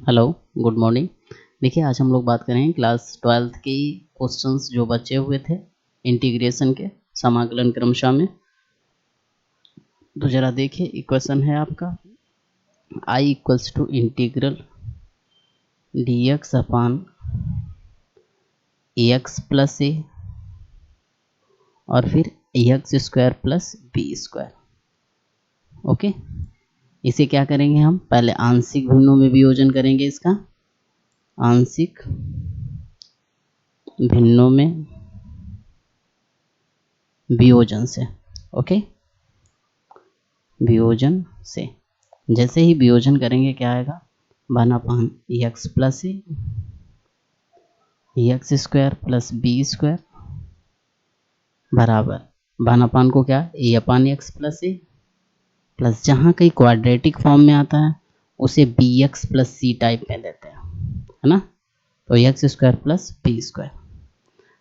Hello, good morning. देखिए, आज हम लोग बात करेंगे क्लास 12th के क्वेश्चंस जो बचे हुए थे इंटीग्रेशन के समाकलन क्रमशः में। तो जरा देखिए, इक्वेशन है आपका I equals to integral dx upon ax plus A और फिर ax square plus B square. Okay, इसे क्या करेंगे हम? पहले आंशिक भिन्नों में वियोजन करेंगे इसका, आंशिक भिन्नों में वियोजन से। ओके, वियोजन से जैसे ही वियोजन करेंगे क्या आएगा? 1/(x plus X square plus B square बराबर 1/(? को क्या? a/x प्लस ए प्लस जहाँ कहीं क्वाड्रेटिक फॉर्म में आता है उसे bx प्लस सी टाइप में लेते हैं, है ना। तो x square plus B square.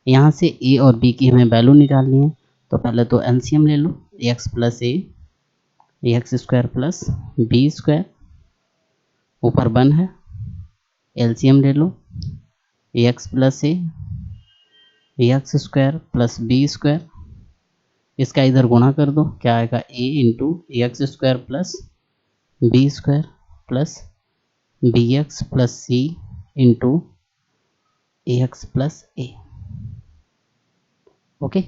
यहाँ से a और b की हमें वैल्यू निकालनी है, तो पहले तो एलसीएम ले लो। x plus a x square plus B square, ऊपर 1 है, एलसीएम ले लो। X plus a x square plus B square, इसका इधर गुणा कर दो, क्या आएगा? a into x square plus B square plus b x plus c into x plus a. Okay,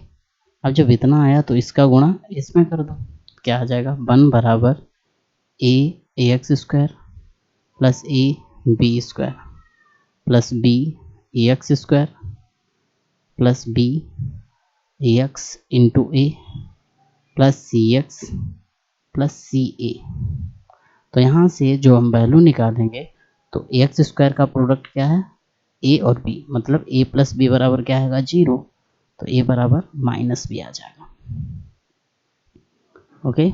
अब जब इतना आया तो इसका गुणा इसमें कर दो, क्या आ जाएगा? 1 बराबर a x square plus a b square plus b x square plus b x into a plus c x plus c a. तो यहाँ से जो हम वैल्यू निकालेंगे तो एक्स स्क्वायर का प्रोडक्ट क्या है? ए और बी, मतलब ए प्लस बी बराबर क्या आएगा? 0। तो ए बराबर माइनस बी आ जाएगा। ओके,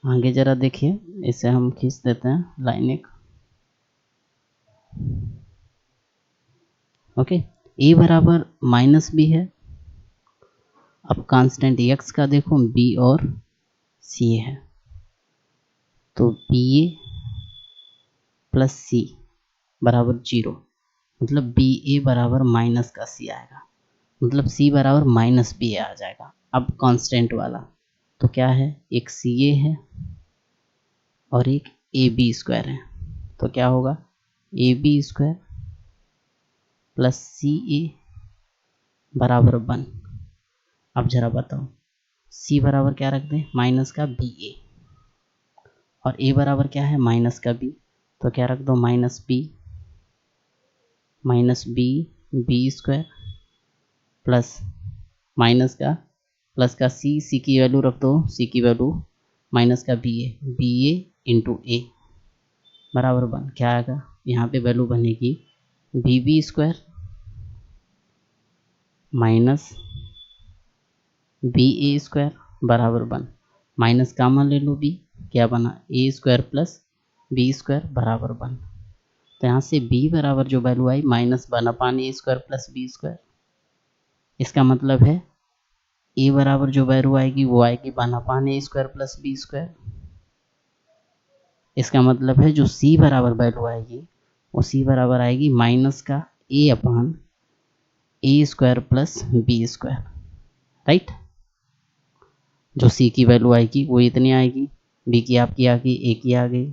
आगे जरा देखिए, इसे हम खींच देते हैं लाइन एक। ओके, ए बराबर माइनस बी है। अब कांस्टेंट एक्स का देखो, बी और सी है, तो बी ए प्लस सी बराबर 0, मतलब बी ए बराबर माइनस का सी आएगा, मतलब सी बराबर माइनस बी आ जाएगा। अब कांस्टेंट वाला तो क्या है? एक सी ए है और एक ए बी स्क्वायर है, तो क्या होगा? ए बी स्क्वायर प्लस सी ए बराबर 1। अब जरा बताओ, सी बराबर क्या रख दें? माइनस का बी ए, और ए बराबर क्या है? माइनस का बी, तो क्या रख दो? Minus B B square plus minus का प्लस का सी की वैल्यू रख दो, सी की वैल्यू माइनस का बी ए इंटू ए बराबर 1। क्या आएगा? यहाँ पे वैल्यू बनेगी बी स्क्वायर माइनस बी ए स्क्वायर बराबर 1। माइनस कामन ले लो बी, क्या बना? A square plus B square बराबर 1। तो यहाँ से b बराबर जो वैल्यू आई -1/(a square plus B square. इसका मतलब है a बराबर जो वैल्यू आएगी वो आएगी 1/(a square plus B square. इसका मतलब है जो c बराबर वैल्यू आएगी वो c बराबर आएगी माइनस का a/a square plus B square, right. जो c की वैल्यू आएगी वो इतनी आएगी, b की आपकी आ गई, a की आ गई।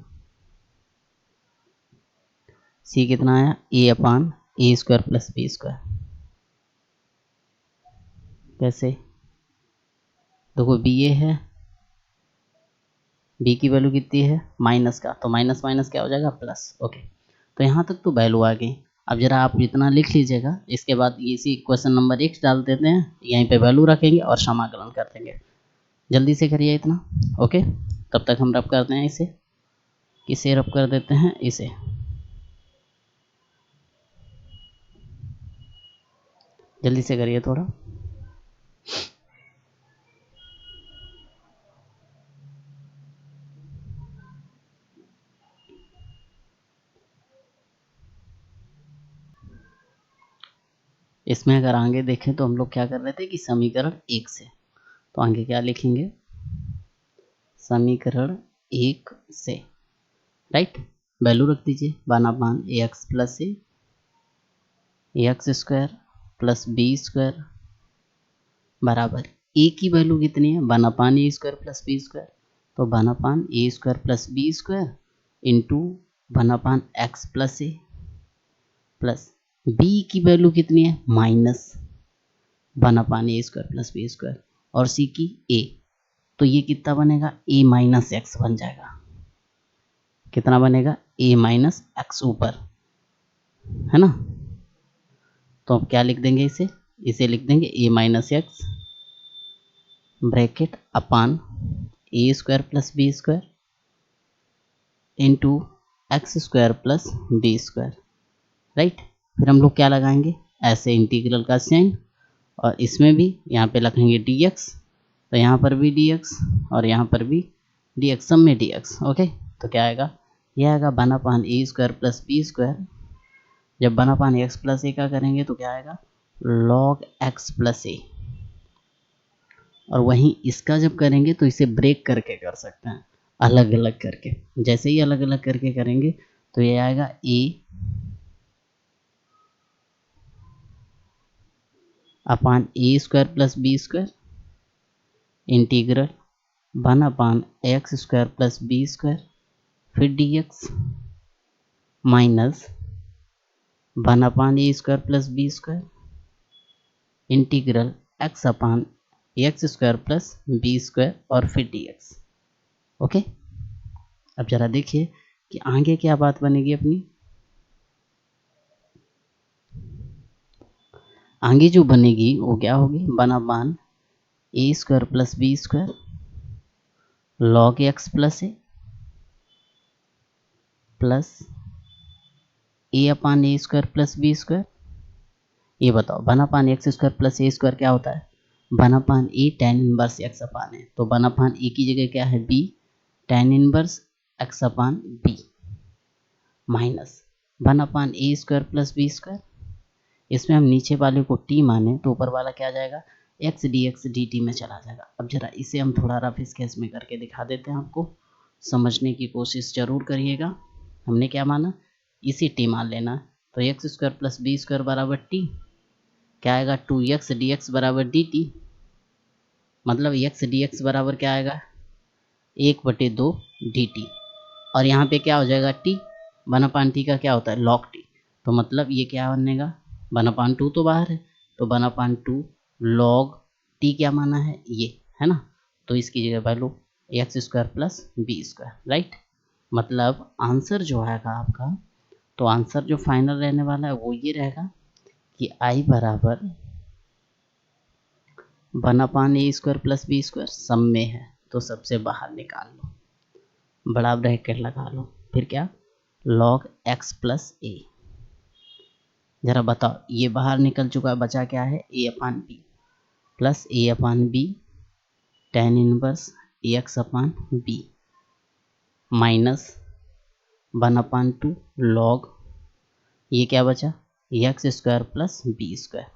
c कितना आया? a/a square plus B square. कैसे? देखो बी ए है, बी की वैल्यू कितनी है? माइनस का, तो माइनस माइनस क्या हो जाएगा? प्लस। ओके, तो यहाँ तक तो वैल्यू आ गई। अब जरा आप इतना लिख लीजिएगा, इसके बाद इसी क्वेश्चन नंबर 1 डाल देते हैं, यहीं पे वैल्यू रखेंगे और समाकलन कर देंगे। जल्दी से करिए इतना। ओके, तब तक हम रब करते हैं इसे, किसे रब कर देते हैं? इसे। जल्दी से करिए थोड़ा। इसमें अगर आगे देखें तो हम लोग क्या कर रहे थे कि समीकरण 1 से, तो आगे क्या लिखेंगे, समीकरण 1 से, राइट, वैल्यू रख दीजिए 1/, ax plus a x square plus B square बराबर ए की वैल्यू कितनी है, 1/a square plus B square, तो 1/a square plus B square into 1/x plus ए प्लस बी की वैल्यू कितनी है, minus 1/a square plus B square, और C की ए, तो ये कितना बनेगा, a माइनस एक्स बन जाएगा। कितना बनेगा, a माइनस एक्स ऊपर, है ना। तो अब क्या लिख देंगे, इसे लिख देंगे a minus x bracket upon a square plus B square into x square plus B square, right. फिर हम लोग क्या लगाएंगे, ऐसे इंटीग्रल का साइन, और इसमें भी यहाँ पे लिखेंगे dx, तो यहाँ पर भी dx और यहाँ पर भी dx, सब में dx, ओके। तो क्या आएगा, यह आएगा 1/a square plus B square, जब 1/x प्लस ए का करेंगे तो क्या आएगा, log x प्लस ए, और वहीं इसका जब करेंगे तो इसे ब्रेक करके कर सकते हैं, अलग अलग करके। जैसे ही अलग अलग करके करेंगे तो ये आएगा a upon a square plus B square integral 1/x square plus B square फिर dx minus 1/a square plus B square integral x upon x square plus B square और फिर dx, ओके। अब जरा देखिए कि आगे क्या बात बनेगी अपनी, आगे जो बनेगी वो क्या होगी, 1/a square plus B square log x plus A plus a upon a square plus B square. ये बताओ 1/x स्क्वायर प्लस ए स्क्वायर क्या होता है, 1/a tan इनवर्स x अपान है, तो 1/a की जगह क्या है, b tan inverse x upon b minus 1/a square plus B square, इसमें हम नीचे वाले को t माने तो ऊपर वाला क्या आ जाएगा, x dx dt में चला जाएगा। अब जरा इसे हम थोड़ा रफ स्केच में करके दिखा देते हैं, आपको समझने की कोशिश जरूर करिएगा। हमने क्या माना, इसी t मान लेना, तो x square plus B square बराबर टी, क्या आएगा 2x dx बराबर dt, मतलब x dx बराबर क्या आएगा 1/2 dt, और यहाँ पे क्या हो जाएगा t, 1/t का क्या होता है log t, तो मतलब ये क्या बनेगा 1/2 तो बाहर है, तो 1/2 log t क्या माना है ये, है ना। तो इसकी जगह value x square plus B square, right. मतलब आंसर जो आएगा आपका, तो आंसर जो फाइनल रहने वाला है वो ये रहेगा कि i बराबर 1/a square plus B square सब में है, तो सबसे बाहर निकाल लो, बड़ा ब्रैकेट लगा लो, फिर क्या log x प्लस ए। जरा बताओ, ये बाहर निकल चुका है, बचा क्या है, a upon b plus a upon b tan inverse x upon b minus 1/2 log, ये क्या बचा, x square plus B square,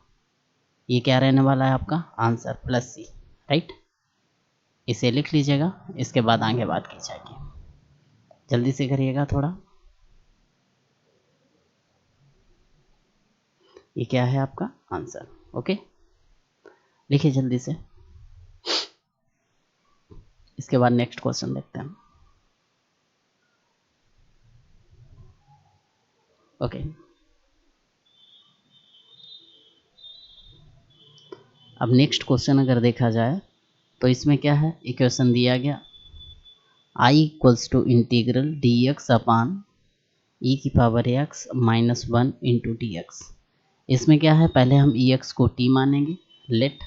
ये क्या रहने वाला है आपका आंसर प्लस सी, राइट। इसे लिख लीजिएगा, इसके बाद आगे बात की जाएगी, जल्दी से करिएगा थोड़ा। ये क्या है आपका आंसर, ओके, लिखिए जल्दी से। इसके बाद नेक्स्ट क्वेश्चन देखते हैं, ओके। अब नेक्स्ट क्वेश्चन अगर देखा जाए तो इसमें क्या है, इक्वेशन दिया गया i equals to integral d x upon e की power x minus 1 into d x. इसमें क्या है, पहले हम ई एक्स को t मानेंगे, लेट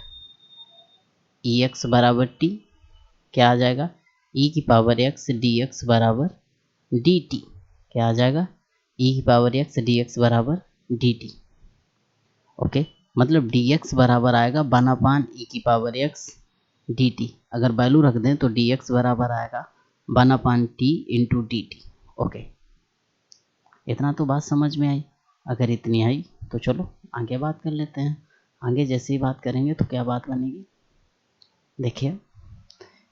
ई एक्स बराबर t, क्या आ जाएगा e की पावर x dx बराबर dt, क्या आ जाएगा e की पावर x dx बराबर dt, ओके। मतलब dx बराबर आएगा 1/e की पावर x dt, अगर वैल्यू रख दें तो dx बराबर आएगा 1/t इंटू dt, ओके। इतना तो बात समझ में आई, अगर इतनी आई तो चलो आगे बात कर लेते हैं। आगे जैसे ही बात करेंगे तो क्या बात बनेगी, देखिए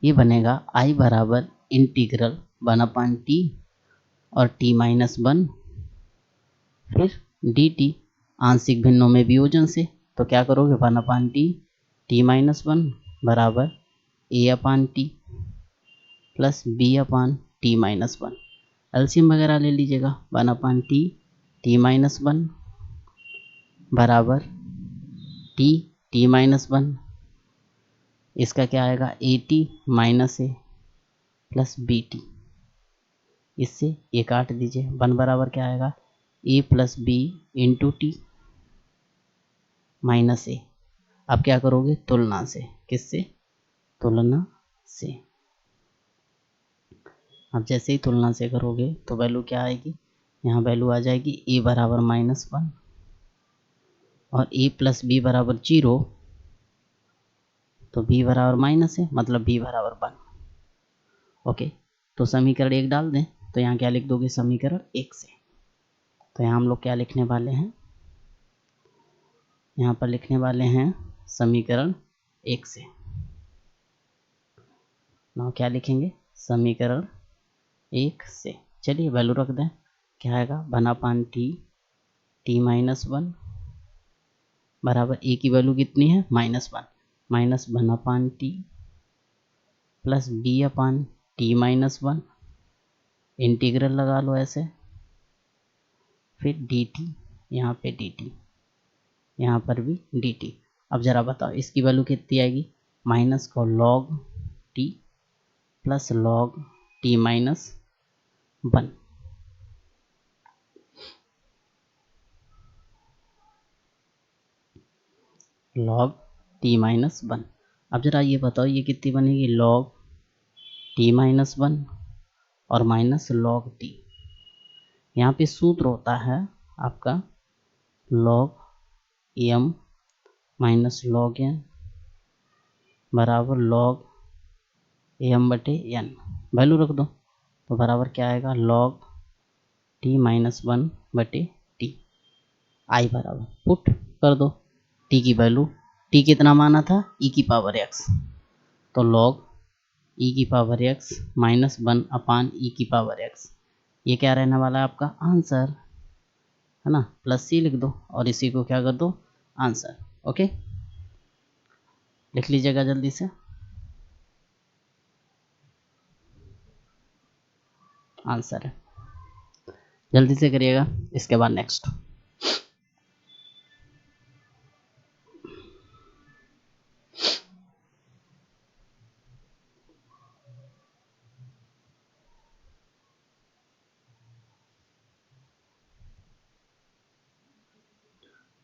ये बनेगा I बराबर इंटीग्रल 1/t और t माइनस 1 फिर dt आंशिक भिन्नों में वियोजन से, तो क्या करोगे 1/t t माइनस 1 बराबर a/t plus b/t minus 1। LCM वगैरह ले लीजिएगा। 1/t t माइनस 1 बराबर t माइनस 1, इसका क्या आएगा at minus A plus bt, इससे ये काट दीजिए। 1 बराबर क्या आएगा a plus b into t minus a. अब क्या करोगे तुलना से, किससे तुलना से। अब जैसे ही तुलना से करोगे तो वैल्यू क्या आएगी, यहाँ वैल्यू आ जाएगी a बराबर -1 और a प्लस बी बराबर 0, तो b बराबर माइनस है मतलब b बराबर 1। ओके, तो समीकरण 1 डाल दें, तो यहाँ क्या लिख दोगे समीकरण 1 से। तो यहाँ हम लोग क्या लिखने वाले हैं, यहाँ पर लिखने वाले हैं समीकरण 1 से। ना क्या लिखेंगे समीकरण 1 से। चलिए वैल्यू रख दें, क्या आएगा 1/t t माइनस 1 बराबर a की वैल्यू कितनी है -1 minus 1/t plus b/t minus 1 integral लगा लो ऐसे, फिर dt, यहाँ पे dt, यहाँ पर भी dt। अब ज़रा बताओ इसकी वैल्यू कितनी आएगी, माइनस को log t plus log t minus 1। log t minus 1। अब ज़रा ये बताओ ये कितनी बनेगी log t माइनस 1 और माइनस log t। यहाँ पे सूत्र होता है आपका log m minus log n बराबर log m/n। वैल्यू रख दो तो बराबर क्या आएगा log t माइनस 1/t। आई बराबर पुट कर दो t की वैल्यू, t कितना माना था e की पावर x, तो log e की पावर x माइनस 1/e की पावर x, ये क्या रहने वाला है आपका आंसर, है ना। प्लस c लिख दो और इसी को क्या कर दो आंसर। ओके, लिख लीजिएगा जल्दी से आंसर है, जल्दी से करिएगा। इसके बाद नेक्स्ट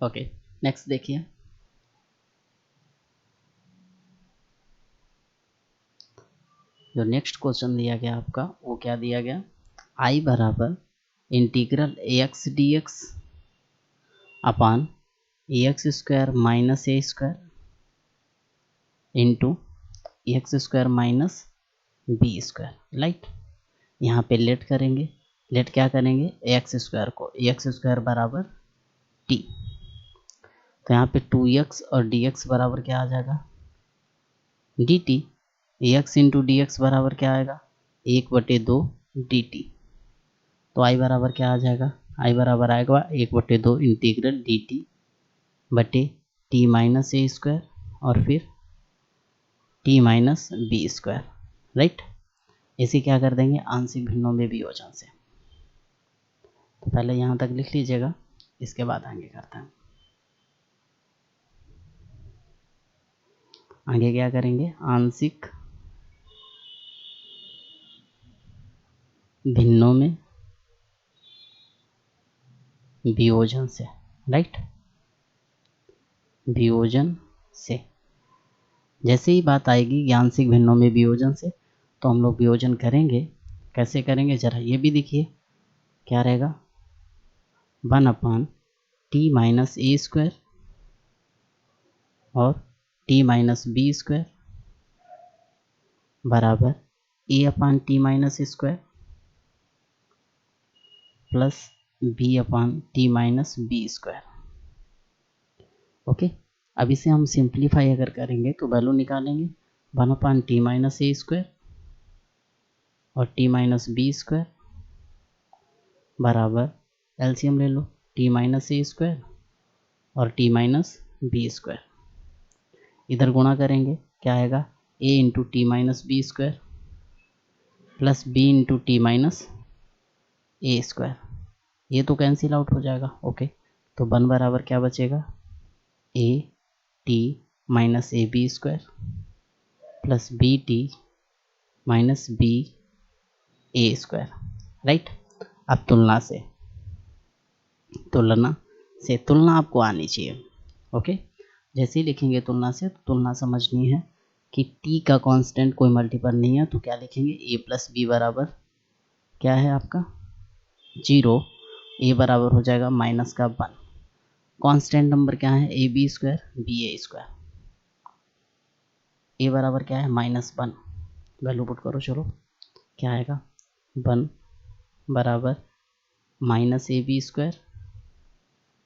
ओके, नेक्स्ट देखिए जो नेक्स्ट क्वेश्चन दिया गया आपका वो क्या दिया गया, आई बराबर integral ax dx upon ax square minus a square into x square minus b square. Right, यहाँ पे लेट करेंगे, लेट क्या करेंगे एक्स स्क्वायर को, एक्स स्क्वायर बराबर टी, तो यहाँ पे 2x और dx बराबर क्या आ जाएगा dt, x into d x बराबर क्या आएगा 1/2 dt, तो आई बराबर क्या आ जाएगा, आई बराबर आएगा 1/2 इंटीग्रल dt बटे टी माइनस ए स्क्वायर और फिर t minus b square. Right, इसे क्या कर देंगे आंशिक भिन्नों में वियोजन से। तो पहले यहाँ तक लिख लीजिएगा, इसके बाद आगे करते हैं। आगे क्या करेंगे आंशिक भिन्नों में वियोजन से। राइट, वियोजन से जैसे ही बात आएगी आंशिक भिन्नों में वियोजन से, तो हम लोग वियोजन करेंगे। कैसे करेंगे जरा ये भी देखिए, क्या रहेगा 1/t माइनस ए स्क्वायर और t माइनस बी स्क्वायर बराबर a/t minus square plus b/t minus b square. Okay, अब इसे हम सिंप्लीफाई अगर करेंगे तो वैल्यू निकालेंगे one upon t minus a square और टी माइनस बी स्क्वायर बराबर एलसीएम ले लो, टी माइनस ए स्क्वायर और टी माइनस बी स्क्वायर। इधर गुणा करेंगे, क्या आएगा, a into t minus b square plus b into t minus a square. ये तो कैंसिल आउट हो जाएगा। ओके, तो वन बराबर क्या बचेगा, a t minus a b square plus b t minus B A square, right. अब तुलना आपको आनी चाहिए। ओके, जैसे ही लिखेंगे तुलना से, तो तुलना समझनी है कि t का कांस्टेंट कोई मल्टीपल नहीं है, तो क्या लिखेंगे, a प्लस बी बराबर क्या है आपका 0, a बराबर हो जाएगा माइनस का 1। कांस्टेंट नंबर क्या है, a b square b A square, a बराबर क्या है -1। वैल्यू पुट करो, चलो क्या आएगा, 1 बराबर minus a b square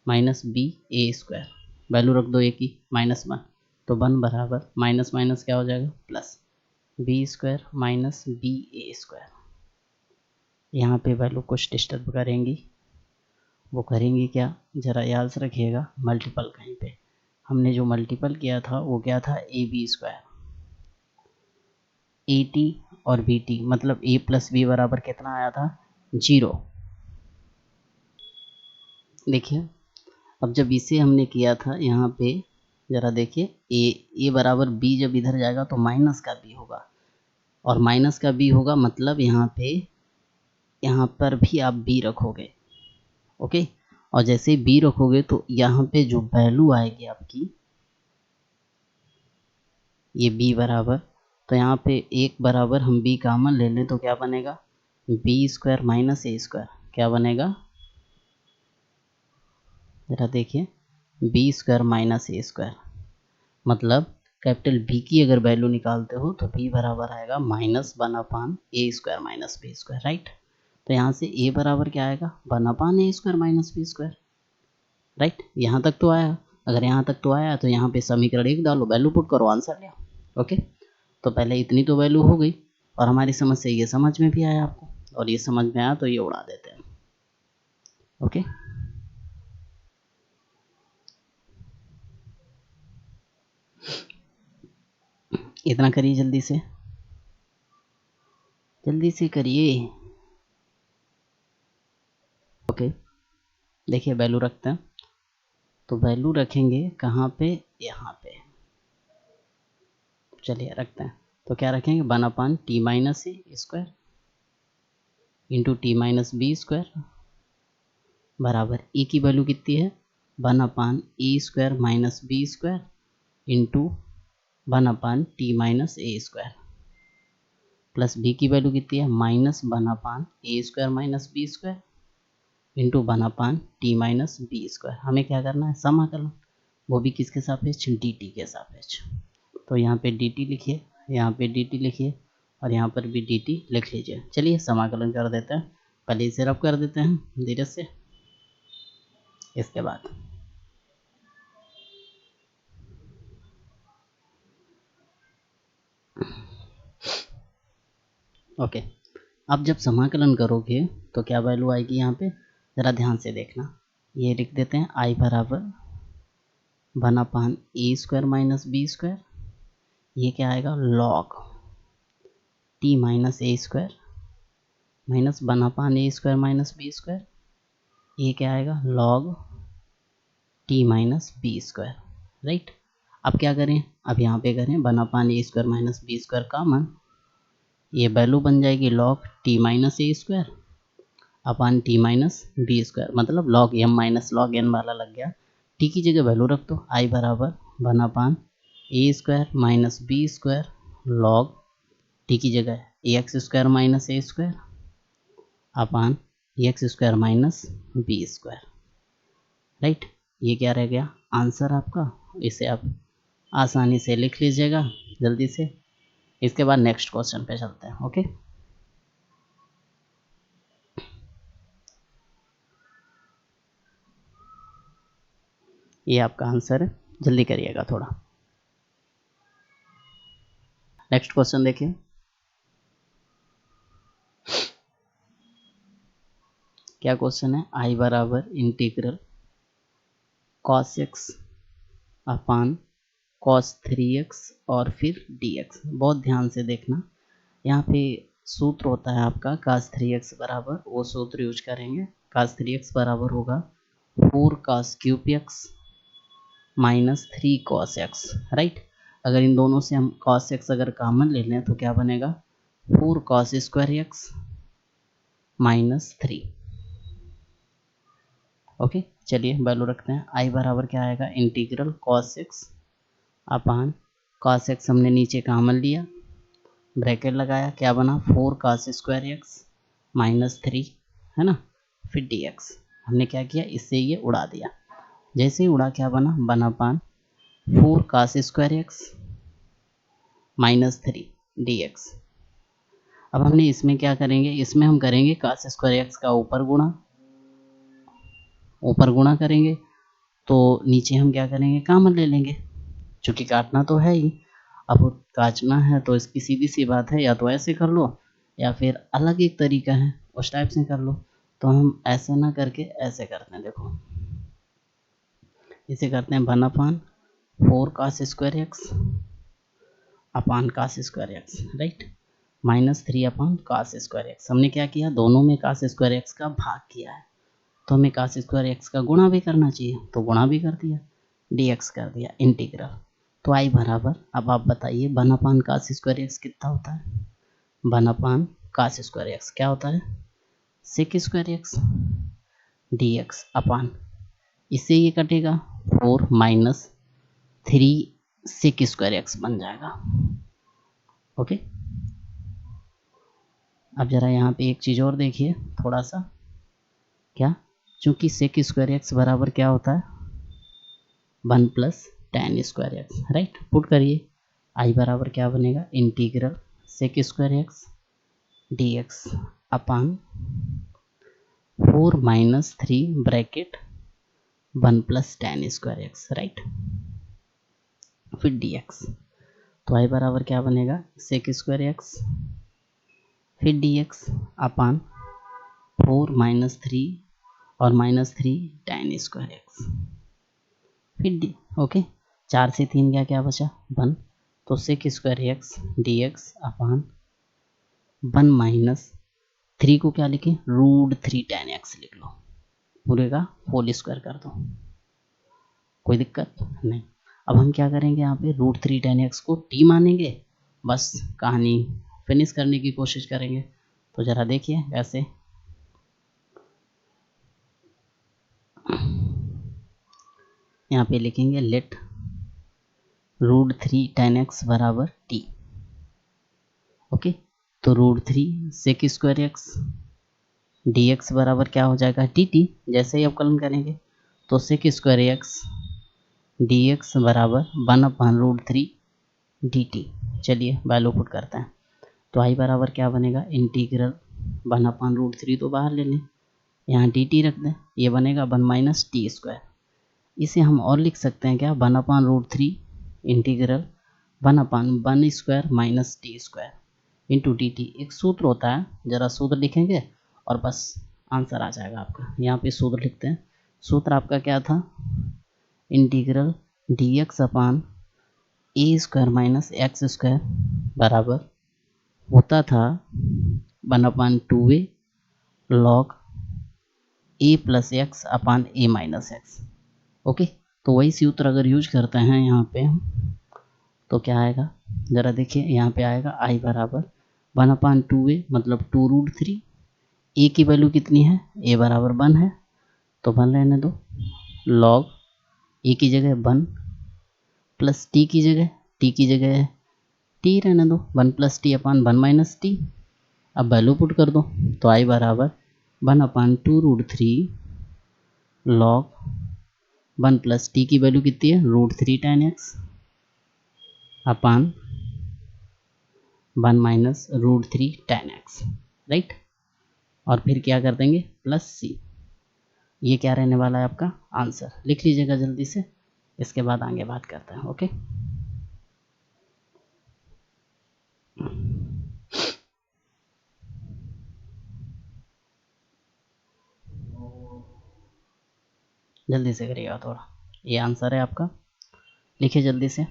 minus B A square, value रख दो ए की -1, तो 1 बराबर माइनस माइनस क्या हो जाएगा plus B square minus B ए स्क्वायर। यहाँ पे वैल्यू कुछ डिस्टर्ब करेंगी, वो करेंगी क्या, ज़रा याद से रखिएगा, मल्टीपल कहीं पे हमने जो मल्टीपल किया था वो क्या था, a b square, a t और बी टी, मतलब ए प्लस बी बराबर कितना आया था 0। देखिए अब जब इसे हमने किया था यहाँ पे, ज़रा देखिए, ए बराबर बी जब इधर जाएगा तो माइनस का बी होगा, और माइनस का बी होगा मतलब यहाँ पर भी आप बी रखोगे। ओके, और जैसे बी रखोगे तो यहाँ पे जो वैल्यू आएगी आपकी, ये बी बराबर, तो यहाँ पे एक बराबर हम बी कॉमन ले लें तो क्या बनेगा, B square minus a square, क्या बनेगा, जरा देखिए, B square minus a square, मतलब कैपिटल बी की अगर वैल्यू निकालते हो तो बी बराबर आएगा -1/a square minus b square, right. तो यहाँ से a बराबर क्या आएगा, 1/a square minus b square, right. यहाँ तक तो आया, अगर यहाँ तक तो आया तो यहाँ पे समीकरण 1 डालो, वैल्यू पुट करो, आंसर लिया। ओके, तो पहले इतनी तो वैल्यू हो गई, और हमारी समझ से ये समझ में भी आया आपको, और ये समझ में आया तो ये उड़ा देते हैं। ओके, इतना करिए, जल्दी से करिए। ओके, देखिए वैल्यू रखते हैं, तो वैल्यू रखेंगे कहाँ पे, यहाँ पे, चलिए रखते हैं। तो क्या रखेंगे, 1/t minus a square into t minus b square बराबर ए की वैल्यू कितनी है, 1/a square minus b square into 1/t minus a square plus B की वैल्यू कितनी है, -1/a square minus b square into 1/t minus b square. हमें क्या करना है, समाकलन, वो भी किसके सापेक्ष, डी टी के सापेक्ष। तो यहाँ पे डी टी लिखिए, यहाँ पे डी टी लिखिए, और यहाँ पर भी डी टी लिख लीजिए। चलिए समाकलन कर देते हैं, पहले इसे रब कर देते हैं धीरे से, इसके बाद ओके। अब जब समाकलन करोगे तो क्या वैल्यू आएगी यहाँ पे, ज़रा ध्यान से देखना, ये लिख देते हैं आई बराबर 1/a square minus b square, ये क्या आएगा, log t minus a square minus 1/a square minus b square, ये क्या आएगा, log t minus b square, right. अब क्या करें, अब यहाँ पे करें 1/a square minus b square common, ये वैल्यू बन जाएगी log t minus a square upon t minus b square, मतलब log m minus log n वाला लग गया। टी की जगह वैल्यू रख दो, आई बराबर 1/a square minus b square log t की जगह a x square minus a square upon x square minus b square, right. ये क्या रह गया, आंसर आपका। इसे आप आसानी से लिख लीजिएगा जल्दी से। इसके बाद नेक्स्ट क्वेश्चन पे चलते हैं। ओके, ये आपका आंसर है, जल्दी करिएगा थोड़ा। नेक्स्ट क्वेश्चन देखिए, क्या क्वेश्चन है, आई बराबर इंटीग्रल कॉस एक्स अपान कॉस 3x और फिर dx। बहुत ध्यान से देखना, यहाँ पे सूत्र होता है आपका cos 3x बराबर, वो सूत्र यूज करेंगे। cos 3x बराबर होगा 4 cos cube x minus 3 cos x, right. अगर इन दोनों से हम cos x अगर कॉमन ले लें तो क्या बनेगा, 4 cos square x minus 3। Okay, चलिए वैल्यू रखते हैं। आई बराबर क्या आएगा, इंटीग्रल cos x अपान cos x हमने नीचे कॉमन लिया, ब्रैकेट लगाया, क्या बना 4 cos स्क्वायर x माइनस 3, है ना। फिर dx हमने क्या किया, इससे ये उड़ा दिया, जैसे ही उड़ा क्या बना, 1 अपान 4 cos square x minus 3 dx। अब हमने इसमें क्या करेंगे, इसमें हम करेंगे cos स्क्वायर x का ऊपर गुणा करेंगे, तो नीचे हम क्या करेंगे, कॉमन ले लेंगे, चूँकि काटना तो है ही। अब काटना है तो इसकी सीधी सी बात है, या तो ऐसे कर लो या फिर अलग एक तरीका है उस टाइप से कर लो। तो हम ऐसे ना करके ऐसे करते हैं, देखो इसे करते हैं 1 अपान 4 cos स्क्वायर एक्स अपान cos square x, right, minus 3 अपान cos स्क्वायर एक्स। हमने क्या किया, दोनों में cos स्क्वायर एक्स का भाग किया है, तो हमें cos स्क्वायर एक्स का गुणा भी करना चाहिए, तो गुणा भी कर दिया, dx कर दिया इंटीग्रल। तो आई बराबर, अब आप बताइए 1 अपान cos स्क्वायर एक्स कितना होता है, 1 अपान cos स्क्वायर एक्स क्या होता है, सेक स्क्वायर एक्स dx अपान, इससे ये कटेगा 4 माइनस 3 सेक स्क्वायर एक्स बन जाएगा। ओके, अब जरा यहाँ पे एक चीज़ और देखिए थोड़ा सा, क्या, चूंकि सेक स्क्वायर एक्स बराबर क्या होता है, 1 plus tan square x, right. Put करिए, आई बराबर क्या बनेगा, integral sec square x dx upon 4 minus 3 bracket 1 plus tan square x, right, फिर dx। तो आई बराबर क्या बनेगा, सेक स्क्वायर एक्स फिर dx अपान 4 माइनस 3 और माइनस 3 tan स्क्वायर एक्स, फिर डी। ओके, 4 से 3 क्या क्या बचा, 1, तो sec square x dx upon 1 minus 3 को क्या लिखें, √3 tan x लिख लो, पूरे का होल स्क्वायर कर दो, कोई दिक्कत नहीं। अब हम क्या करेंगे, यहाँ पे √3 tan x को t मानेंगे, बस कहानी फिनिश करने की कोशिश करेंगे। तो जरा देखिए कैसे, यहाँ पे लिखेंगे लेट √3 tan x बराबर t। ओके, तो √3 सेक स्क्वायर एक्स dx बराबर क्या हो जाएगा, dt। जैसे ही अवकलन करेंगे तो सेक स्क्वायर एक्स dx बराबर 1 अपान √3 dt। चलिए वैल्यू पुट करते हैं, तो आई बराबर क्या बनेगा, इंटीग्रल 1 अपान √3 तो बाहर ले लें, यहाँ dt रख दें, ये बनेगा 1 माइनस टी स्क्वायर। इसे हम और लिख सकते हैं क्या, 1 अपान √3 इंटीग्रल 1 अपान 1 square minus T square into D T. एक सूत्र होता है, जरा सूत्र लिखेंगे और बस आंसर आ जाएगा आपका। यहाँ पे सूत्र लिखते हैं, सूत्र आपका क्या था, integral d x upon a square minus x square बराबर होता था 1 अपान 2a लॉग ए प्लस एक्स अपान ए माइनस एक्स। ओके, तो वही सूत्र अगर यूज करते हैं यहाँ पे तो क्या आएगा, ज़रा देखिए यहाँ पे आएगा आई बराबर 1 अपान 2a मतलब 2√3, ए की वैल्यू कितनी है, ए बराबर 1 है तो 1 रहने दो, लॉग ए की जगह 1 प्लस टी की जगह टी रहने दो, 1 plus T upon 1 minus T. अब वैल्यू पुट कर दो, तो आई बराबर 1 अपान 2√3 लॉग 1 प्लस टी की वैल्यू कितनी है, √3 tan x अपान 1 माइनस √3 tan x, राइट। और फिर क्या कर देंगे, प्लस सी। ये क्या रहने वाला है आपका आंसर, लिख लीजिएगा जल्दी से, इसके बाद आगे बात करते हैं। ओके, जल्दी से करिएगा थोड़ा। ये आंसर है आपका, लिखिए जल्दी से।